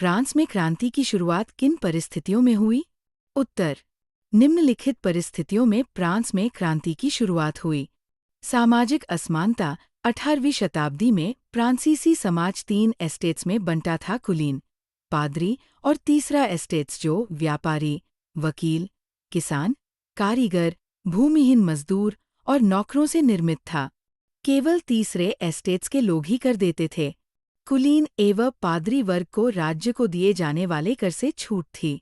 France में क्रांति की शुरुआत किन परिस्थितियों में हुई? उत्तर: निम्नलिखित परिस्थितियों में फ्रांस में क्रांति की शुरुआत हुई। सामाजिक असमानता: 18वीं शताब्दी में फ्रांसीसी समाज 3 एस्टेट्स में बंटा था: कुलीन, पादरी और तीसरा एस्टेट्स जो व्यापारी, वकील, किसान, कारीगर, भूमिहीन मजदूर और नौकरों से निर्मित था। केवल तीसरे एस्टेट्स के लोग ही कर देते थे। कुलीन एवं पादरी वर्ग को राज्य को दिए जाने वाले कर से छूट थी।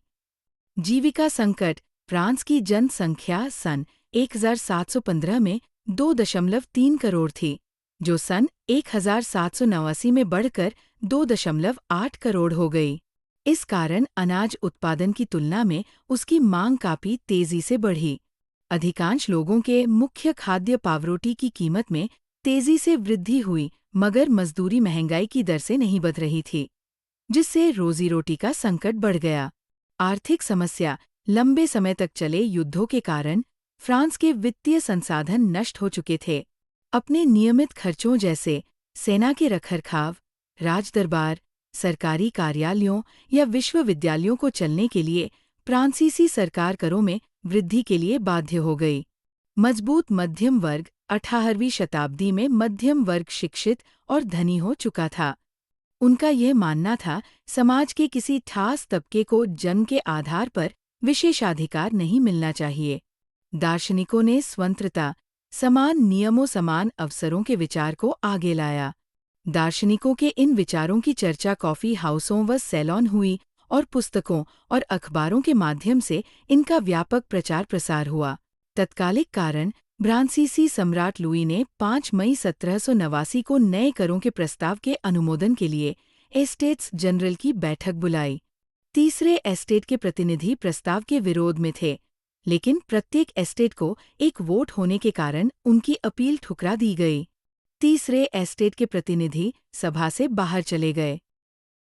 जीविका संकट: फ्रांस की जनसंख्या सन 1715 में 2.3 करोड़ थी, जो सन 1789 में बढ़कर 2.8 करोड़ हो गई। इस कारण अनाज उत्पादन की तुलना में उसकी मांग काफी तेजी से बढ़ी। अधिकांश लोगों के मुख्य खाद्य पावरोटी की कीमत में तेजी से वृद्धि हुई, मगर मजदूरी महंगाई की दर से नहीं बढ़ रही थी, जिससे रोजी रोटी का संकट बढ़ गया। आर्थिक समस्या: लंबे समय तक चले युद्धों के कारण फ्रांस के वित्तीय संसाधन नष्ट हो चुके थे। अपने नियमित खर्चों जैसे सेना के रखरखाव, राजदरबार, सरकारी कार्यालयों या विश्वविद्यालयों को चलने के लिए फ्रांसीसी सरकार करों में वृद्धि के लिए बाध्य हो गई। मजबूत मध्यम वर्ग: 18वीं शताब्दी में मध्यम वर्ग शिक्षित और धनी हो चुका था। उनका यह मानना था, समाज के किसी ठास तबके को जन्म के आधार पर विशेषाधिकार नहीं मिलना चाहिए। दार्शनिकों ने स्वतंत्रता, समान नियमों, समान अवसरों के विचार को आगे लाया। दार्शनिकों के इन विचारों की चर्चा कॉफी हाउसों व सैलून हुई और पुस्तकों और अखबारों के माध्यम से इनका व्यापक प्रचार प्रसार हुआ। तत्कालिक कारण: फ्रांसीसी सम्राट लुई ने 5 मई 1789 को नए करों के प्रस्ताव के अनुमोदन के लिए एस्टेट्स जनरल की बैठक बुलाई। तीसरे एस्टेट के प्रतिनिधि प्रस्ताव के विरोध में थे, लेकिन प्रत्येक एस्टेट को एक वोट होने के कारण उनकी अपील ठुकरा दी गई। तीसरे एस्टेट के प्रतिनिधि सभा से बाहर चले गए।